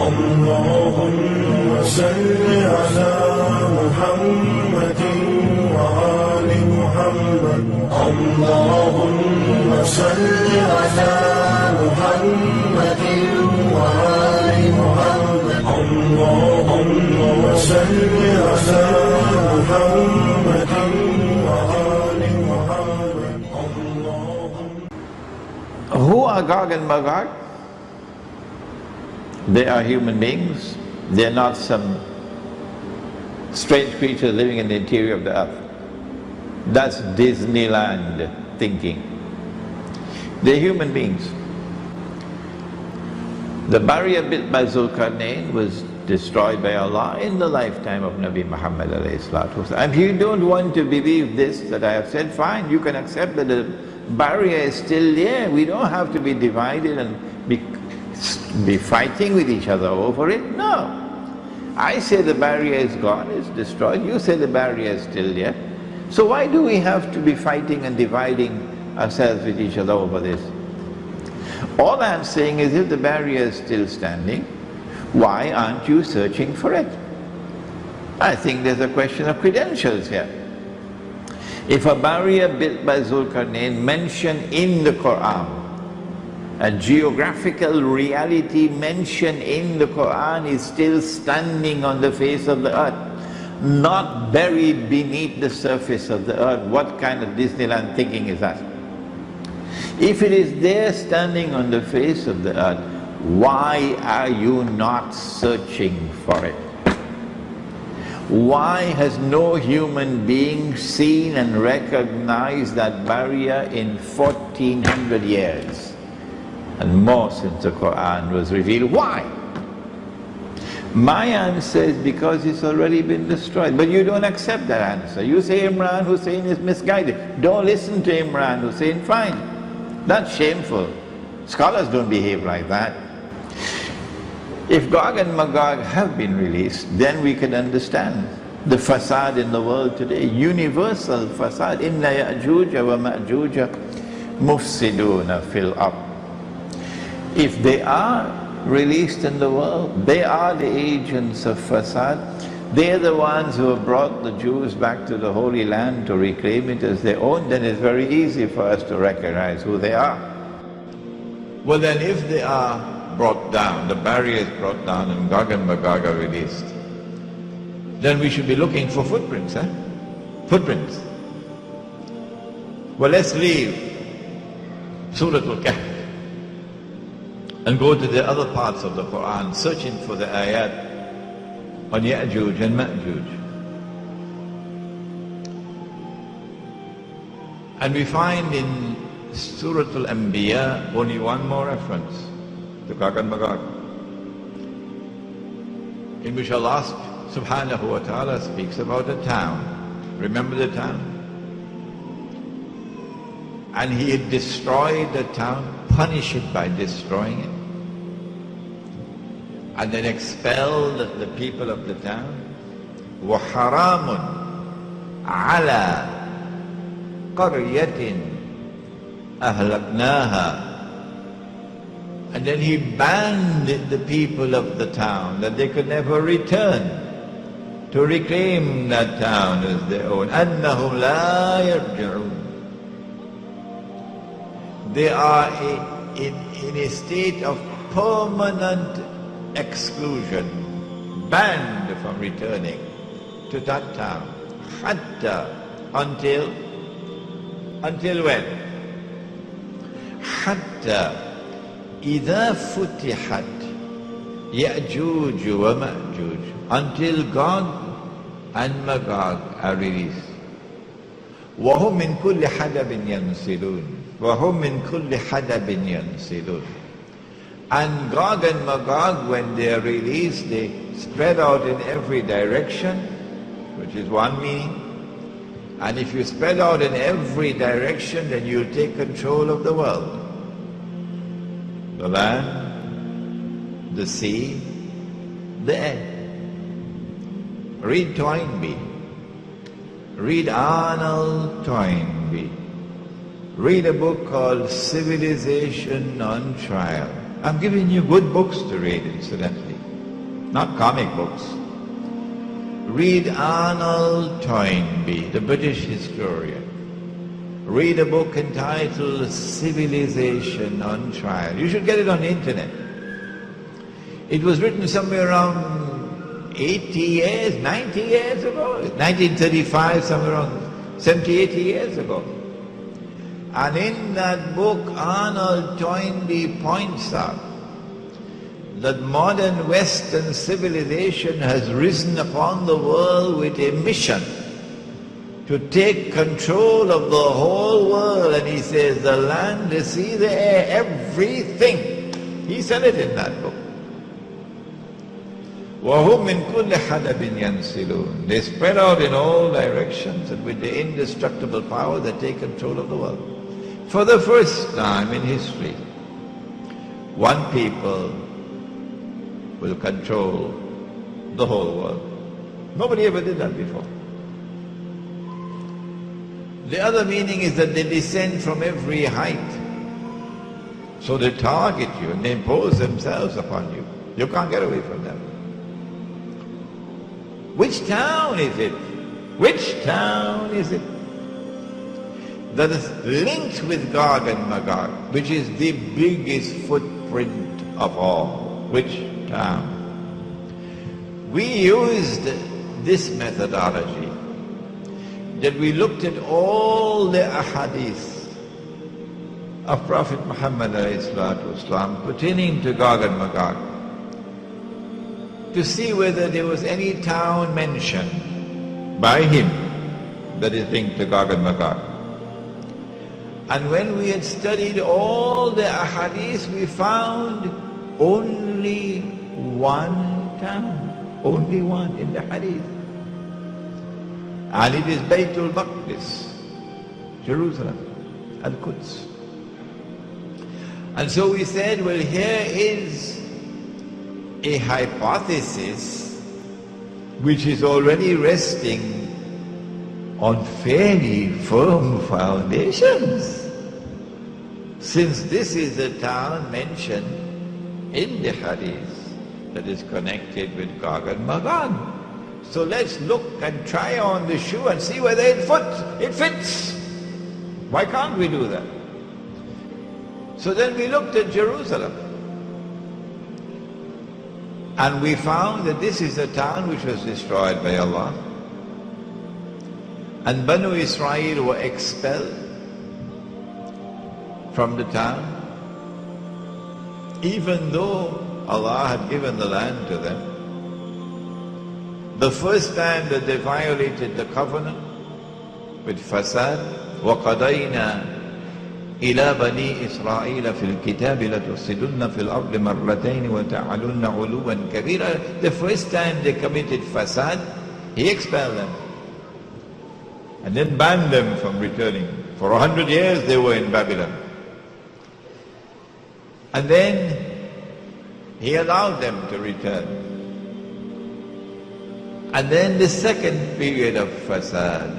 اللهم صل على محمد وآل محمد اللهم صل على محمد وآل محمد اللهم صل على محمد وآل محمد. Who are GOG and MAGOG? They are human beings. They are not some strange creature living in the interior of the earth. That's Disneyland thinking. They're human beings. The barrier built by Zulkarnain was destroyed by Allah in the lifetime of Nabi Muhammad alayhi salatu wasalam. If you don't want to believe this that I have said, fine, you can accept that the barrier is still there. We don't have to be divided and be fighting with each other over it. No. I say the barrier is gone, it's destroyed. You say the barrier is still there. So why do we have to be fighting and dividing ourselves with each other over this? All I'm saying is, if the barrier is still standing, why aren't you searching for it? I think there's a question of credentials here. If a barrier built by Zulkarnain mentioned in the Quran, a geographical reality mentioned in the Quran is still standing on the face of the earth, not buried beneath the surface of the earth, what kind of Disneyland thinking is that? If it is there standing on the face of the earth, why are you not searching for it? Why has no human being seen and recognized that barrier in 1400 years? And more since the Quran was revealed. Why? My answer is because it's already been destroyed. But you don't accept that answer. You say Imran Hosein is misguided. Don't listen to Imran Hosein. Fine. That's shameful. Scholars don't behave like that. If GOG and MAGOG have been released, then we can understand the fasad in the world today. Universal fasad. Inna yajuj wa majuj mufsiduna fil ard. If they are released in the world, they are the agents of fasad. They're the ones who have brought the Jews back to the Holy Land to reclaim it as their own. Then it's very easy for us to recognize who they are. Well then, if they are brought down, the barrier is brought down and GOG and MAGOG are released, then we should be looking for footprints, eh? Footprints. Well, let's leave Surah Al-Kahf and go to the other parts of the Quran, searching for the ayat on yajuj and majuj. And we find in Surah Al-Anbiya only one more reference to GOG and MAGOG, in which Allah subhanahu wa ta'ala speaks about a town. Remember the town? And He had destroyed the town, punish it by destroying it, and then expelled the people of the town. وَحَرَامٌ عَلَى قَرْيَةٍ أَهْلَكْنَاهَا. And then He banned the people of the town, that they could never return to reclaim that town as their own. أَنَّهُمْ لَا يَرْجِعُونَ. They are in a state of permanent exclusion, banned from returning to that town. Hatta, until when? Hatta إذا فتحت يأجوج ومأجوج, until GOG and MAGOG are released. وهم من كل حدب ينسلون, وهم من كل حدب ينسلون. And GOG and MAGOG, when they are released, they spread out in every direction, which is one meaning. And if you spread out in every direction, then you'll take control of the world. The land, the sea, the air. Read Toynbee. Read Arnold Toynbee. Read a book called Civilization on Trial. I'm giving you good books to read, incidentally. not comic books. Read Arnold Toynbee, the British historian. Read a book entitled Civilization on Trial. You should get it on the internet. It was written somewhere around 80 years, 90 years ago. 1935, somewhere around 70, 80 years ago. And in that book, Arnold Toynbee points out that modern Western civilization has risen upon the world with a mission to take control of the whole world. And he says, the land, the sea, the air, everything. He said it in that book. وَهُمْ مِنْ كُلِّ حَدَبٍ يَنْسِلُونَ. They spread out in all directions, and with the indestructible power they take control of the world. For the first time in history, one people will control the whole world. Nobody ever did that before. The other meaning is that they descend from every height. So they target you and they impose themselves upon you. You can't get away from them. Which town is it? Which town is it that is linked with GOG and MAGOG, which is the biggest footprint of all? Which town? We used this methodology, that we looked at all the ahadith of Prophet Muhammad ﷺ pertaining to GOG and MAGOG, to see whether there was any town mentioned by him that is linked to GOG and MAGOG. And when we had studied all the ahadith, we found only one town, only one in the hadith. And it is Baytul Maqdis, Jerusalem, Al-Quds. And so we said, well, here is a hypothesis which is already resting on fairly firm foundations, since this is a town mentioned in the hadith that is connected with GOG and MAGOG. So let's look and try on the shoe and see whether it fits. Why can't we do that? So then we looked at Jerusalem, and we found that this is a town which was destroyed by Allah, and Banu Israel were expelled from the town, even though Allah had given the land to them. The first time that they violated the covenant with fasad, وَقَضَيْنَا إِلَى بَنِي إِسْرَائِيلَ فِي الْكِتَابِ لَتُفْسِدُنَّ فِي الْأَرْضِ مَرَّتَيْنِ وَتَعْلُنَّ عُلُوًّا كَبِيرًا. The first time they committed fasad, He expelled them and then banned them from returning. For 100 years they were in Babylon. And then He allowed them to return. And then the second period of fasad.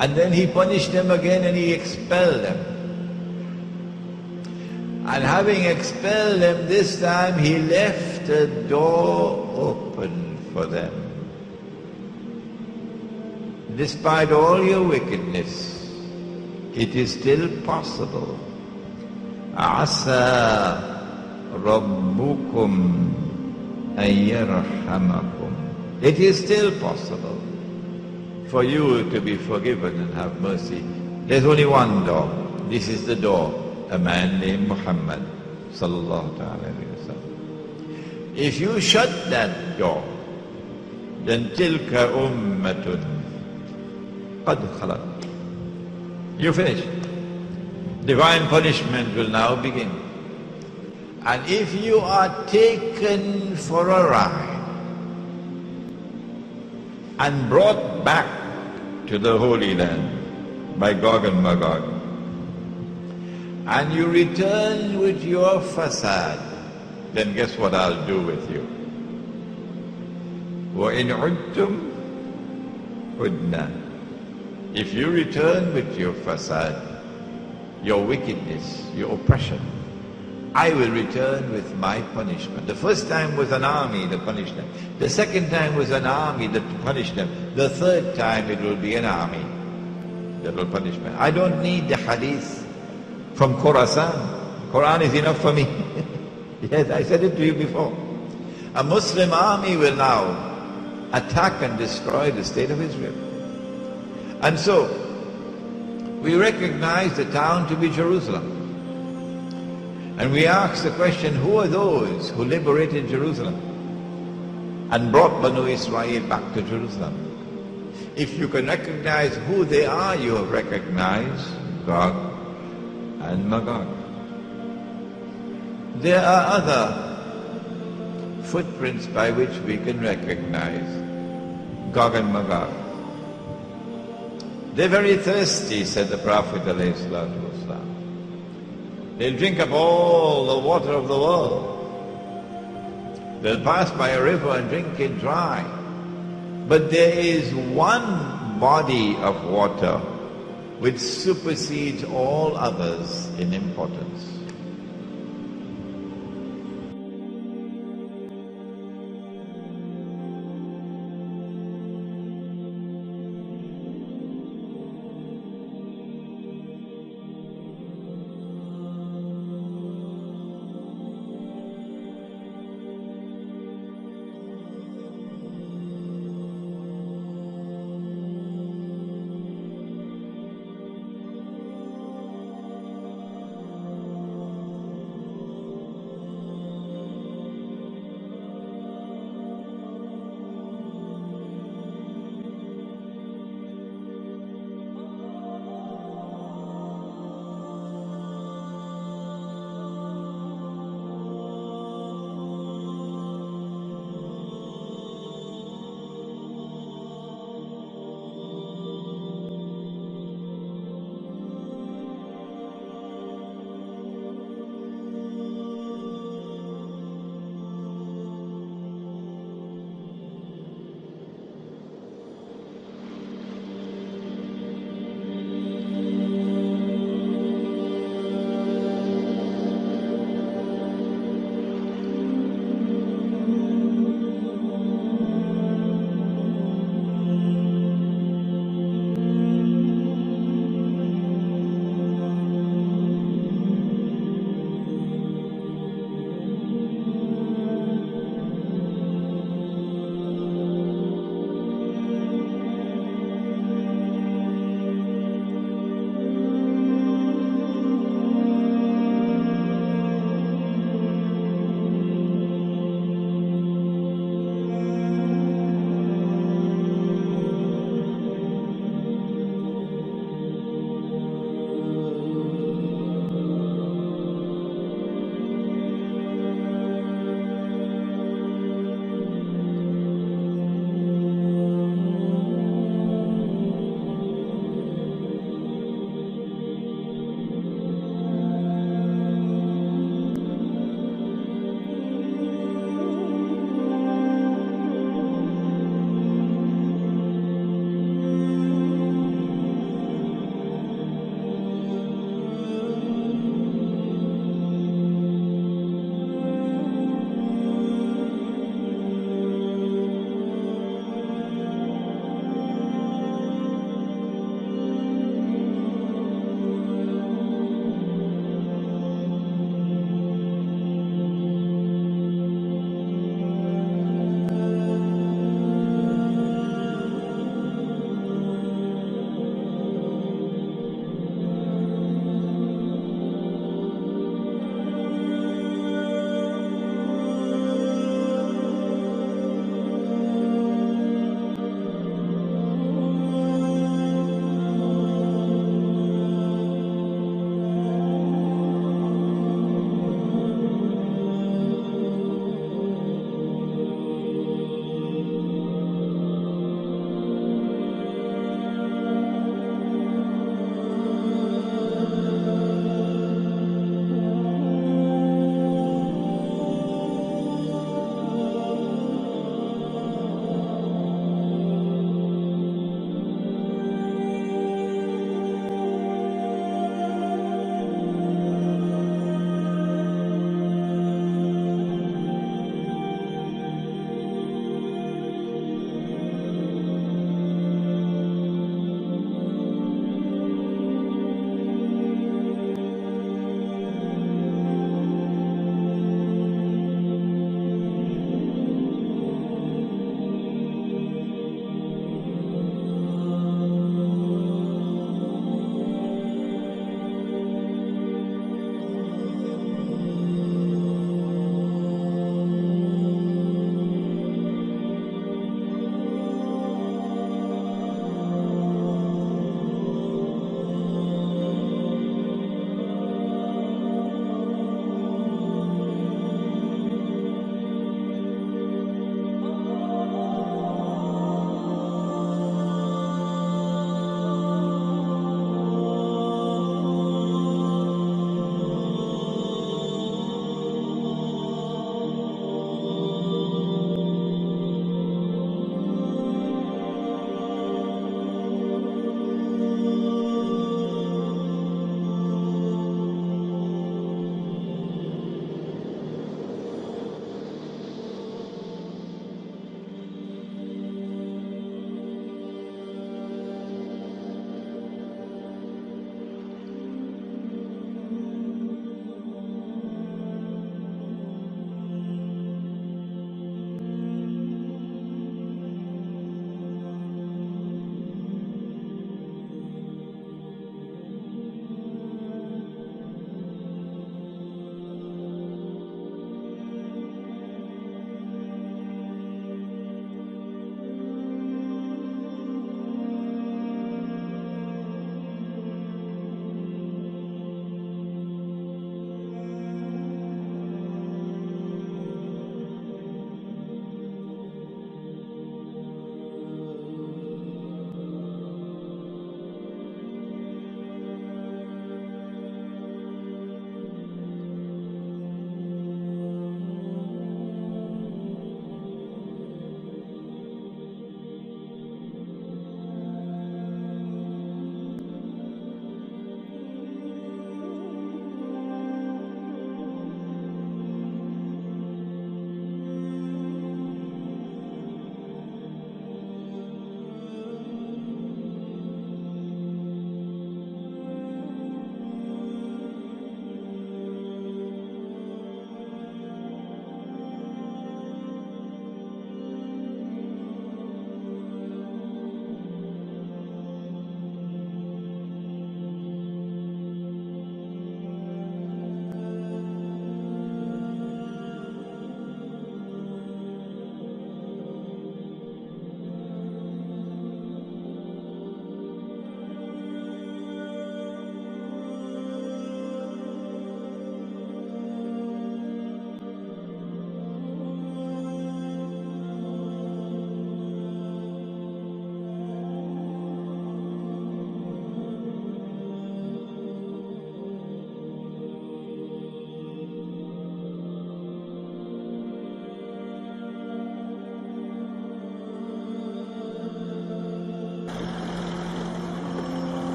And then He punished them again and He expelled them. And having expelled them this time, He left a door open for them. Despite all your wickedness, it is still possible. عَسَى رَبُّكُمْ أَن يَرْحَمَكُمْ. It is still possible for you to be forgiven and have mercy. There's only one door. This is the door, a man named Muhammad sallallahu alaihi wasallam. If you shut that door, then tilka ummatun qad khalat. You finish. Divine punishment will now begin. And if you are taken for a ride and brought back to the Holy Land by GOG and MAGOG, and you return with your fasad, then guess what I'll do with you? وَإِنْ عُدْتُمْ عُدْنَا. If you return with your fasad, your wickedness, your oppression, I will return with my punishment. The first time was an army that punished them. The second time was an army that punished them. The third time it will be an army that will punish them. I don't need the hadith from Khorasan. Quran is enough for me. Yes, I said it to you before. A Muslim army will now attack and destroy the state of Israel. And so, we recognize the town to be Jerusalem. And we ask the question, who are those who liberated Jerusalem and brought Banu Israel back to Jerusalem? If you can recognize who they are, you have recognized GOG and MAGOG. There are other footprints by which we can recognize GOG and MAGOG. They're very thirsty, said the Prophet ﷺ. They'll drink up all the water of the world. They'll pass by a river and drink it dry. But there is one body of water which supersedes all others in importance.